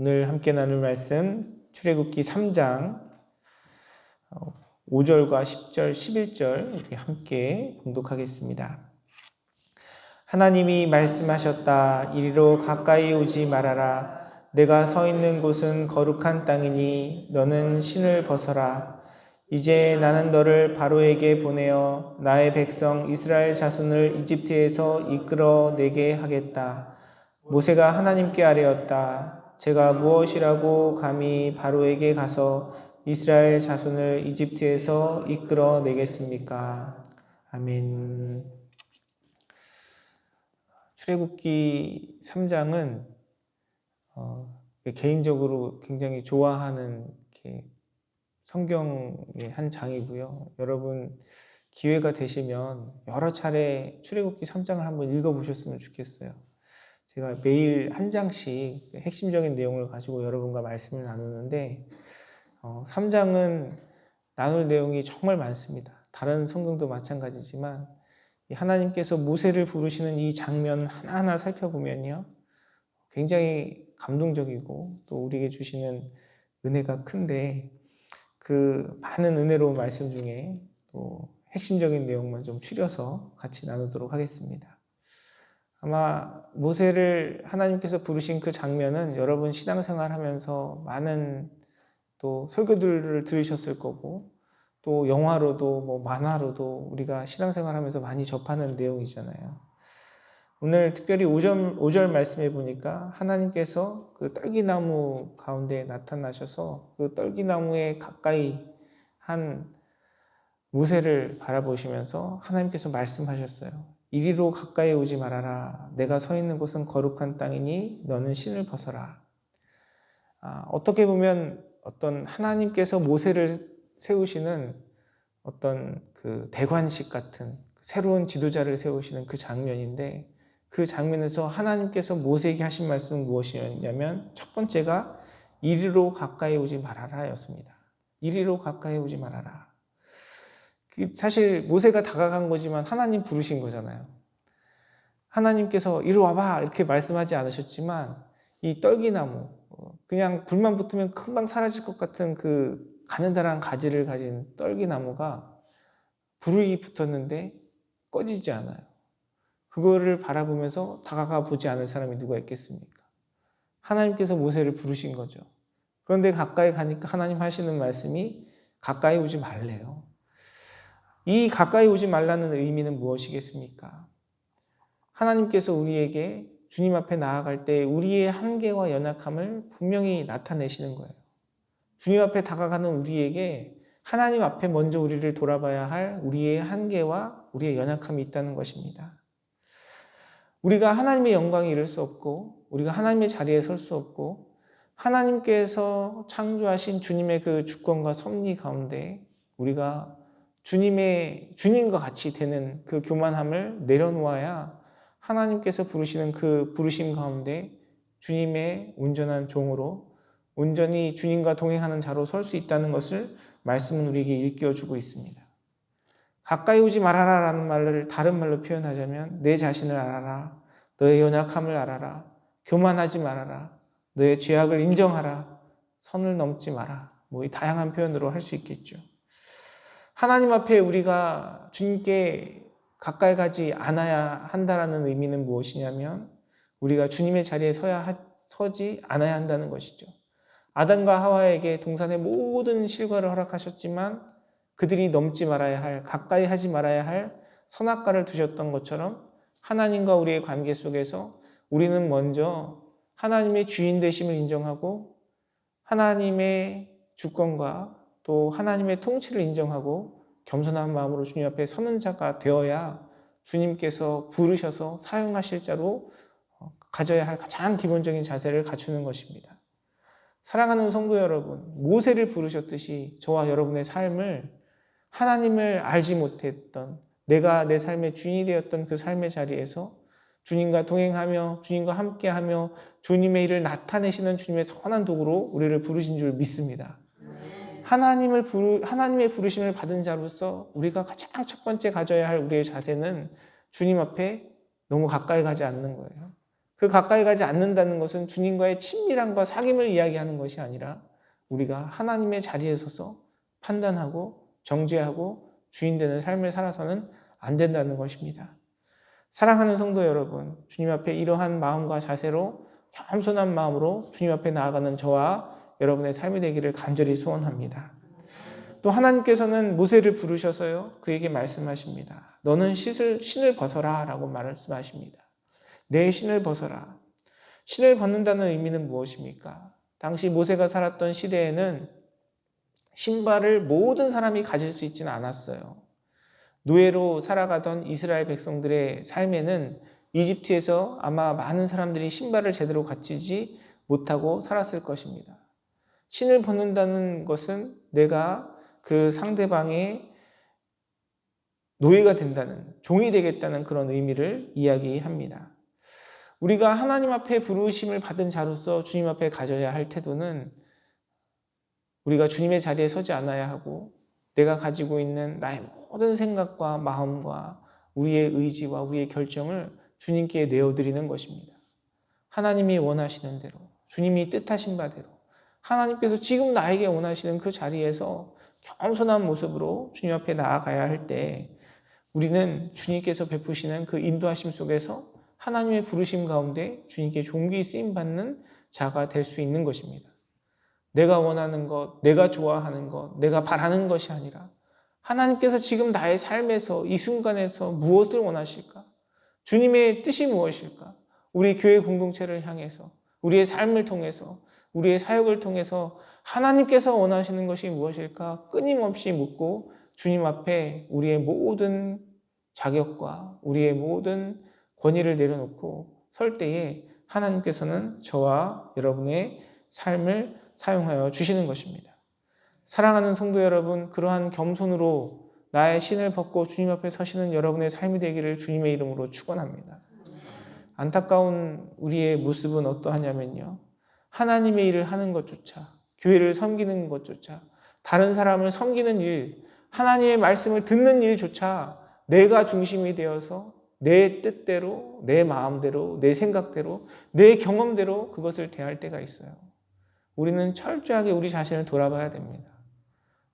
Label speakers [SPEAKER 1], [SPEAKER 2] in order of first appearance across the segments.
[SPEAKER 1] 오늘 함께 나눌 말씀 출애굽기 3장 5절과 10절, 11절 우리 함께 봉독하겠습니다. 하나님이 말씀하셨다. 이리로 가까이 오지 말아라. 내가 서 있는 곳은 거룩한 땅이니 너는 신을 벗어라. 이제 나는 너를 바로에게 보내어 나의 백성 이스라엘 자손을 이집트에서 이끌어내게 하겠다. 모세가 하나님께 아뢰었다. 제가 무엇이라고 감히 바로에게 가서 이스라엘 자손을 이집트에서 이끌어내겠습니까? 아멘. 출애굽기 3장은 개인적으로 굉장히 좋아하는 성경의 한 장이고요. 여러분 기회가 되시면 여러 차례 출애굽기 3장을 한번 읽어보셨으면 좋겠어요. 제가 매일 한 장씩 핵심적인 내용을 가지고 여러분과 말씀을 나누는데 3장은 나눌 내용이 정말 많습니다. 다른 성경도 마찬가지지만 하나님께서 모세를 부르시는 이 장면 하나하나 살펴보면요. 굉장히 감동적이고 또 우리에게 주시는 은혜가 큰데 그 많은 은혜로운 말씀 중에 또 핵심적인 내용만 좀 추려서 같이 나누도록 하겠습니다. 아마 모세를 하나님께서 부르신 그 장면은 여러분 신앙생활 하면서 많은 또 설교들을 들으셨을 거고 또 영화로도 뭐 만화로도 우리가 신앙생활 하면서 많이 접하는 내용이잖아요. 오늘 특별히 5절 말씀해 보니까 하나님께서 그 떨기나무 가운데 나타나셔서 그 떨기나무에 가까이 한 모세를 바라보시면서 하나님께서 말씀하셨어요. 이리로 가까이 오지 말아라. 내가 서 있는 곳은 거룩한 땅이니 너는 신을 벗어라. 어떻게 보면 어떤 하나님께서 모세를 세우시는 어떤 그 대관식 같은 새로운 지도자를 세우시는 그 장면인데 그 장면에서 하나님께서 모세에게 하신 말씀은 무엇이었냐면 첫 번째가 이리로 가까이 오지 말아라 였습니다. 이리로 가까이 오지 말아라. 사실 모세가 다가간 거지만 하나님 부르신 거잖아요. 하나님께서 이리 와봐 이렇게 말씀하지 않으셨지만 이 떨기나무 그냥 불만 붙으면 금방 사라질 것 같은 그 가느다란 가지를 가진 떨기나무가 불이 붙었는데 꺼지지 않아요. 그거를 바라보면서 다가가 보지 않을 사람이 누가 있겠습니까? 하나님께서 모세를 부르신 거죠. 그런데 가까이 가니까 하나님 하시는 말씀이 가까이 오지 말래요. 이 가까이 오지 말라는 의미는 무엇이겠습니까? 하나님께서 우리에게 주님 앞에 나아갈 때 우리의 한계와 연약함을 분명히 나타내시는 거예요. 주님 앞에 다가가는 우리에게 하나님 앞에 먼저 우리를 돌아봐야 할 우리의 한계와 우리의 연약함이 있다는 것입니다. 우리가 하나님의 영광에 이를 수 없고 우리가 하나님의 자리에 설 수 없고 하나님께서 창조하신 주님의 그 주권과 섭리 가운데 우리가 주님과 같이 되는 그 교만함을 내려놓아야 하나님께서 부르시는 그 부르심 가운데 주님의 온전한 종으로 온전히 주님과 동행하는 자로 설 수 있다는 것을 말씀은 우리에게 일깨워주고 있습니다. 가까이 오지 말아라 라는 말을 다른 말로 표현하자면 내 자신을 알아라. 너의 연약함을 알아라. 교만하지 말아라. 너의 죄악을 인정하라. 선을 넘지 마라. 이 다양한 표현으로 할 수 있겠죠. 하나님 앞에 우리가 주님께 가까이 가지 않아야 한다는 의미는 무엇이냐면 우리가 주님의 자리에 서지 않아야 한다는 것이죠. 아담과 하와에게 동산의 모든 실과를 허락하셨지만 그들이 넘지 말아야 할, 가까이 하지 말아야 할 선악과를 두셨던 것처럼 하나님과 우리의 관계 속에서 우리는 먼저 하나님의 주인 되심을 인정하고 하나님의 주권과 또 하나님의 통치를 인정하고 겸손한 마음으로 주님 앞에 서는 자가 되어야 주님께서 부르셔서 사용하실 자로 가져야 할 가장 기본적인 자세를 갖추는 것입니다. 사랑하는 성도 여러분, 모세를 부르셨듯이 저와 여러분의 삶을 하나님을 알지 못했던 내가 내 삶의 주인이 되었던 그 삶의 자리에서 주님과 동행하며 주님과 함께하며 주님의 일을 나타내시는 주님의 선한 도구로 우리를 부르신 줄 믿습니다. 하나님의 부르심을 받은 자로서 우리가 가장 첫 번째 가져야 할 우리의 자세는 주님 앞에 너무 가까이 가지 않는 거예요. 그 가까이 가지 않는다는 것은 주님과의 친밀함과 사귐을 이야기하는 것이 아니라 우리가 하나님의 자리에 서서 판단하고 정죄하고 주인 되는 삶을 살아서는 안 된다는 것입니다. 사랑하는 성도 여러분, 주님 앞에 이러한 마음과 자세로 겸손한 마음으로 주님 앞에 나아가는 저와 여러분의 삶이 되기를 간절히 소원합니다. 또 하나님께서는 모세를 부르셔서요, 그에게 말씀하십니다. 너는 신을 벗어라 라고 말씀하십니다. 내 신을 벗어라. 신을 벗는다는 의미는 무엇입니까? 당시 모세가 살았던 시대에는 신발을 모든 사람이 가질 수 있지는 않았어요. 노예로 살아가던 이스라엘 백성들의 삶에는 이집트에서 아마 많은 사람들이 신발을 제대로 갖추지 못하고 살았을 것입니다. 신을 벗는다는 것은 내가 그 상대방의 노예가 된다는, 종이 되겠다는 그런 의미를 이야기합니다. 우리가 하나님 앞에 부르심을 받은 자로서 주님 앞에 가져야 할 태도는 우리가 주님의 자리에 서지 않아야 하고 내가 가지고 있는 나의 모든 생각과 마음과 우리의 의지와 우리의 결정을 주님께 내어드리는 것입니다. 하나님이 원하시는 대로, 주님이 뜻하신 바대로, 하나님께서 지금 나에게 원하시는 그 자리에서 겸손한 모습으로 주님 앞에 나아가야 할 때 우리는 주님께서 베푸시는 그 인도하심 속에서 하나님의 부르심 가운데 주님께 존귀 쓰임받는 자가 될 수 있는 것입니다. 내가 원하는 것, 내가 좋아하는 것, 내가 바라는 것이 아니라 하나님께서 지금 나의 삶에서 이 순간에서 무엇을 원하실까? 주님의 뜻이 무엇일까? 우리 교회 공동체를 향해서, 우리의 삶을 통해서, 우리의 사역을 통해서 하나님께서 원하시는 것이 무엇일까? 끊임없이 묻고 주님 앞에 우리의 모든 자격과 우리의 모든 권위를 내려놓고 설 때에 하나님께서는 저와 여러분의 삶을 사용하여 주시는 것입니다. 사랑하는 성도 여러분, 그러한 겸손으로 나의 신을 벗고 주님 앞에 서시는 여러분의 삶이 되기를 주님의 이름으로 축원합니다. 안타까운 우리의 모습은 어떠하냐면요, 하나님의 일을 하는 것조차, 교회를 섬기는 것조차, 다른 사람을 섬기는 일, 하나님의 말씀을 듣는 일조차 내가 중심이 되어서 내 뜻대로, 내 마음대로, 내 생각대로, 내 경험대로 그것을 대할 때가 있어요. 우리는 철저하게 우리 자신을 돌아봐야 됩니다.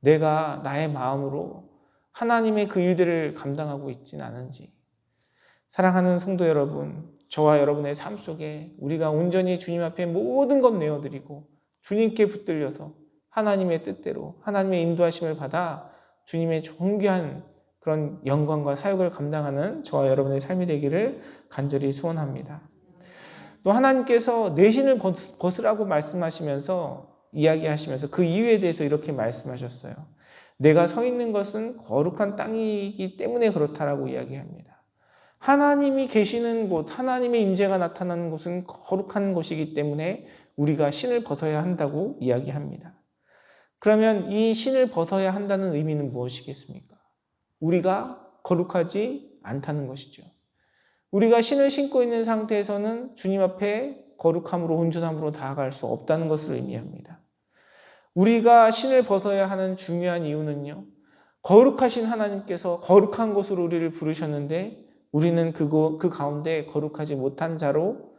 [SPEAKER 1] 내가 나의 마음으로 하나님의 그 일들을 감당하고 있지는 않은지. 사랑하는 성도 여러분, 저와 여러분의 삶 속에 우리가 온전히 주님 앞에 모든 것 내어드리고 주님께 붙들려서 하나님의 뜻대로 하나님의 인도하심을 받아 주님의 존귀한 그런 영광과 사역을 감당하는 저와 여러분의 삶이 되기를 간절히 소원합니다. 또 하나님께서 내 신을 벗으라고 말씀하시면서 이야기하시면서 그 이유에 대해서 이렇게 말씀하셨어요. 내가 서 있는 것은 거룩한 땅이기 때문에 그렇다라고 이야기합니다. 하나님이 계시는 곳, 하나님의 임재가 나타나는 곳은 거룩한 곳이기 때문에 우리가 신을 벗어야 한다고 이야기합니다. 그러면 이 신을 벗어야 한다는 의미는 무엇이겠습니까? 우리가 거룩하지 않다는 것이죠. 우리가 신을 신고 있는 상태에서는 주님 앞에 거룩함으로 온전함으로 나아갈 수 없다는 것을 의미합니다. 우리가 신을 벗어야 하는 중요한 이유는요, 거룩하신 하나님께서 거룩한 곳으로 우리를 부르셨는데 우리는 그 가운데 거룩하지 못한 자로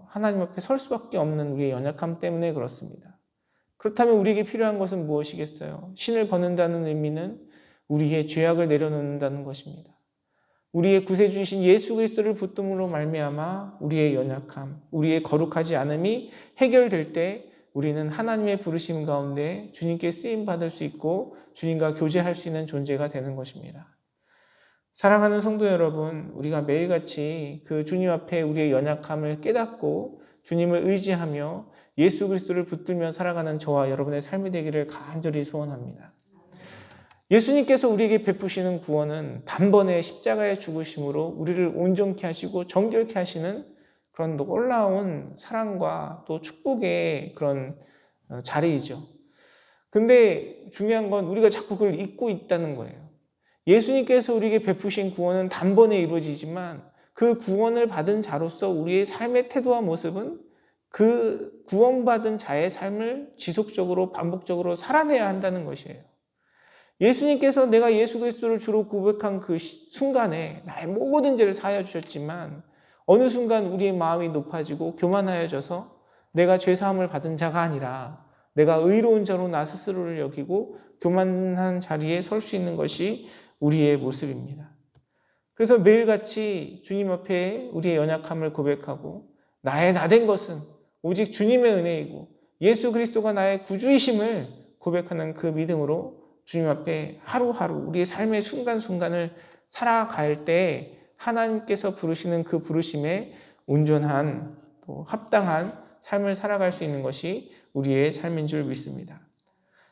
[SPEAKER 1] 하나님 앞에 설 수밖에 없는 우리의 연약함 때문에 그렇습니다. 그렇다면 우리에게 필요한 것은 무엇이겠어요? 신을 벗는다는 의미는 우리의 죄악을 내려놓는다는 것입니다. 우리의 구세주이신 예수 그리스도를 붙듦으로 말미암아 우리의 연약함, 우리의 거룩하지 않음이 해결될 때 우리는 하나님의 부르심 가운데 주님께 쓰임받을 수 있고 주님과 교제할 수 있는 존재가 되는 것입니다. 사랑하는 성도 여러분, 우리가 매일같이 그 주님 앞에 우리의 연약함을 깨닫고 주님을 의지하며 예수 그리스도를 붙들며 살아가는 저와 여러분의 삶이 되기를 간절히 소원합니다. 예수님께서 우리에게 베푸시는 구원은 단번에 십자가의 죽으심으로 우리를 온전케 하시고 정결케 하시는 그런 놀라운 사랑과 또 축복의 그런 자리이죠. 근데 중요한 건 우리가 자꾸 그걸 잊고 있다는 거예요. 예수님께서 우리에게 베푸신 구원은 단번에 이루어지지만 그 구원을 받은 자로서 우리의 삶의 태도와 모습은 그 구원받은 자의 삶을 지속적으로 반복적으로 살아내야 한다는 것이에요. 예수님께서 내가 예수 그리스도를 주로 고백한 그 순간에 나의 모든 죄를 사하여 주셨지만 어느 순간 우리의 마음이 높아지고 교만하여져서 내가 죄사함을 받은 자가 아니라 내가 의로운 자로 나 스스로를 여기고 교만한 자리에 설 수 있는 것이 우리의 모습입니다. 그래서 매일같이 주님 앞에 우리의 연약함을 고백하고 나의 나된 것은 오직 주님의 은혜이고 예수 그리스도가 나의 구주이심을 고백하는 그 믿음으로 주님 앞에 하루하루 우리의 삶의 순간순간을 살아갈 때 하나님께서 부르시는 그 부르심에 온전한 또 합당한 삶을 살아갈 수 있는 것이 우리의 삶인 줄 믿습니다.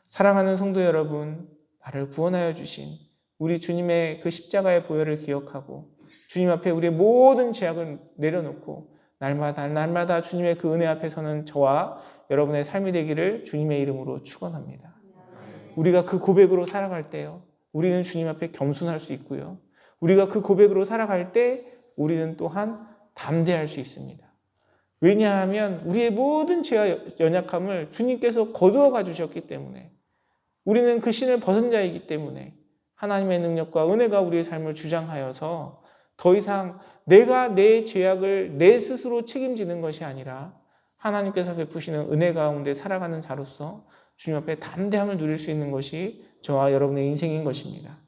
[SPEAKER 1] 사랑하는 성도 여러분, 나를 구원하여 주신 우리 주님의 그 십자가의 보혈을 기억하고 주님 앞에 우리의 모든 죄악을 내려놓고 날마다 주님의 그 은혜 앞에 서는 저와 여러분의 삶이 되기를 주님의 이름으로 축원합니다. 우리가 그 고백으로 살아갈 때요, 우리는 주님 앞에 겸손할 수 있고요. 우리가 그 고백으로 살아갈 때 우리는 또한 담대할 수 있습니다. 왜냐하면 우리의 모든 죄와 연약함을 주님께서 거두어 주셨기 때문에, 우리는 그 신을 벗은 자이기 때문에 하나님의 능력과 은혜가 우리의 삶을 주장하여서 더 이상 내가 내 죄악을 내 스스로 책임지는 것이 아니라 하나님께서 베푸시는 은혜 가운데 살아가는 자로서 주님 앞에 담대함을 누릴 수 있는 것이 저와 여러분의 인생인 것입니다.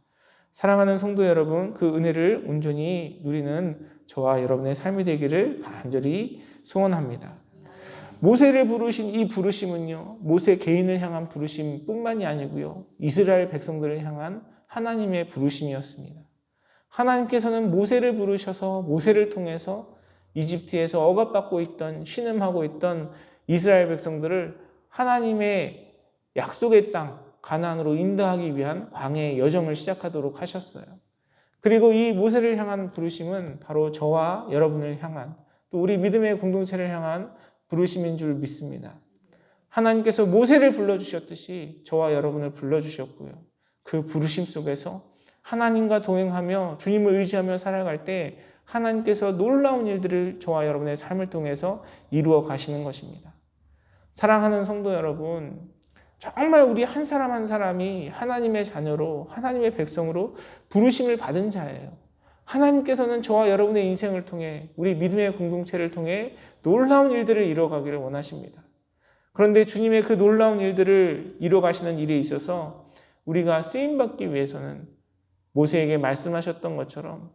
[SPEAKER 1] 사랑하는 성도 여러분, 그 은혜를 온전히 누리는 저와 여러분의 삶이 되기를 간절히 소원합니다. 모세를 부르신 이 부르심은요, 모세 개인을 향한 부르심뿐만이 아니고요, 이스라엘 백성들을 향한 하나님의 부르심이었습니다. 하나님께서는 모세를 부르셔서 모세를 통해서 이집트에서 억압받고 있던, 신음하고 있던 이스라엘 백성들을 하나님의 약속의 땅 가나안으로 인도하기 위한 광야의 여정을 시작하도록 하셨어요. 그리고 이 모세를 향한 부르심은 바로 저와 여러분을 향한, 또 우리 믿음의 공동체를 향한 부르심인 줄 믿습니다. 하나님께서 모세를 불러주셨듯이 저와 여러분을 불러주셨고요. 그 부르심 속에서 하나님과 동행하며 주님을 의지하며 살아갈 때 하나님께서 놀라운 일들을 저와 여러분의 삶을 통해서 이루어 가시는 것입니다. 사랑하는 성도 여러분, 정말 우리 한 사람 한 사람이 하나님의 자녀로, 하나님의 백성으로 부르심을 받은 자예요. 하나님께서는 저와 여러분의 인생을 통해, 우리 믿음의 공동체를 통해 놀라운 일들을 이루어가기를 원하십니다. 그런데 주님의 그 놀라운 일들을 이루어가시는 일에 있어서 우리가 쓰임받기 위해서는 모세에게 말씀하셨던 것처럼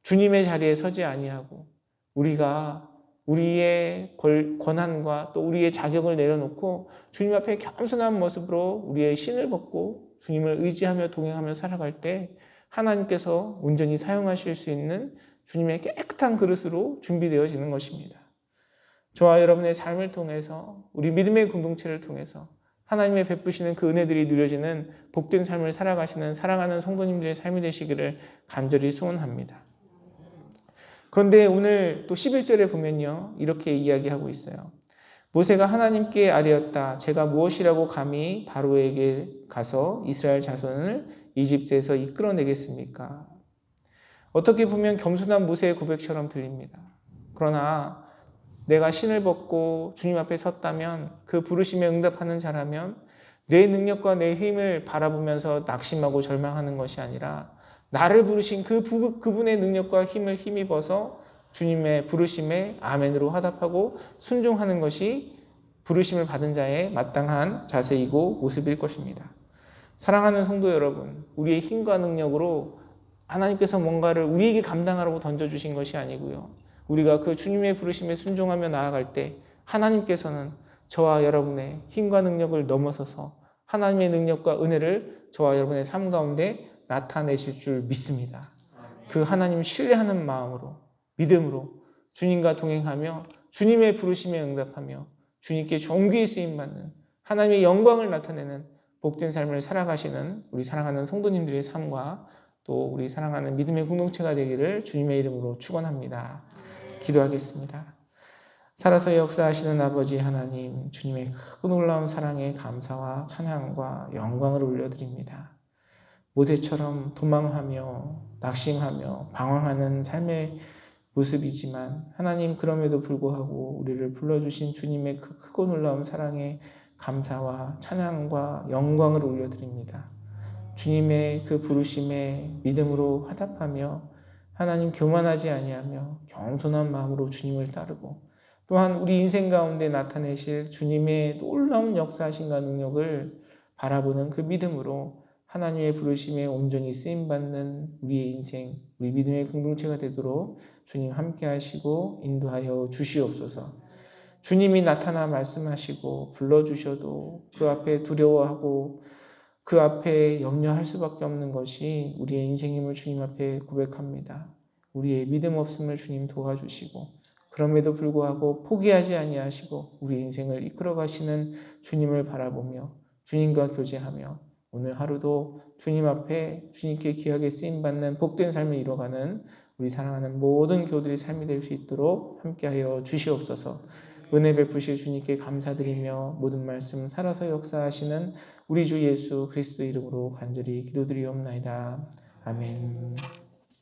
[SPEAKER 1] 주님의 자리에 서지 아니하고 우리가 우리의 권한과 또 우리의 자격을 내려놓고 주님 앞에 겸손한 모습으로 우리의 신을 벗고 주님을 의지하며 동행하며 살아갈 때 하나님께서 온전히 사용하실 수 있는 주님의 깨끗한 그릇으로 준비되어지는 것입니다. 저와 여러분의 삶을 통해서, 우리 믿음의 공동체를 통해서 하나님의 베푸시는 그 은혜들이 누려지는 복된 삶을 살아가시는 사랑하는 성도님들의 삶이 되시기를 간절히 소원합니다. 그런데 오늘 또 11절에 보면요, 이렇게 이야기하고 있어요. 모세가 하나님께 아뢰었다. 제가 무엇이라고 감히 바로에게 가서 이스라엘 자손을 이집트에서 이끌어내겠습니까? 어떻게 보면 겸손한 모세의 고백처럼 들립니다. 그러나 내가 신을 벗고 주님 앞에 섰다면, 그 부르심에 응답하는 자라면 내 능력과 내 힘을 바라보면서 낙심하고 절망하는 것이 아니라 나를 부르신 그분의 능력과 힘을 힘입어서 주님의 부르심에 아멘으로 화답하고 순종하는 것이 부르심을 받은 자의 마땅한 자세이고 모습일 것입니다. 사랑하는 성도 여러분, 우리의 힘과 능력으로 하나님께서 뭔가를 우리에게 감당하라고 던져주신 것이 아니고요, 우리가 그 주님의 부르심에 순종하며 나아갈 때 하나님께서는 저와 여러분의 힘과 능력을 넘어서서 하나님의 능력과 은혜를 저와 여러분의 삶 가운데 나타내실 줄 믿습니다. 그 하나님 신뢰하는 마음으로, 믿음으로 주님과 동행하며 주님의 부르심에 응답하며 주님께 존귀히 쓰임받는 하나님의 영광을 나타내는 복된 삶을 살아가시는 우리 사랑하는 성도님들의 삶과 또 우리 사랑하는 믿음의 공동체가 되기를 주님의 이름으로 축원합니다. 기도하겠습니다. 살아서 역사하시는 아버지 하나님, 주님의 크고 놀라운 사랑에 감사와 찬양과 영광을 올려드립니다. 모세처럼 도망하며 낙심하며 방황하는 삶의 모습이지만 하나님, 그럼에도 불구하고 우리를 불러주신 주님의 그 크고 놀라운 사랑에 감사와 찬양과 영광을 올려드립니다. 주님의 그 부르심에 믿음으로 화답하며 하나님 교만하지 아니하며 겸손한 마음으로 주님을 따르고 또한 우리 인생 가운데 나타내실 주님의 놀라운 역사하심과 능력을 바라보는 그 믿음으로 하나님의 부르심에 온전히 쓰임받는 우리의 인생, 우리 믿음의 공동체가 되도록 주님 함께 하시고 인도하여 주시옵소서. 주님이 나타나 말씀하시고 불러주셔도 그 앞에 두려워하고 그 앞에 염려할 수밖에 없는 것이 우리의 인생임을 주님 앞에 고백합니다. 우리의 믿음 없음을 주님 도와주시고 그럼에도 불구하고 포기하지 아니하시고 우리 인생을 이끌어 가시는 주님을 바라보며 주님과 교제하며 오늘 하루도 주님 앞에 주님께 귀하게 쓰임받는 복된 삶을 이뤄가는 우리 사랑하는 모든 교우들의 삶이 될 수 있도록 함께하여 주시옵소서. 은혜 베푸실 주님께 감사드리며 모든 말씀 살아서 역사하시는 우리 주 예수 그리스도 이름으로 간절히 기도드리옵나이다. 아멘.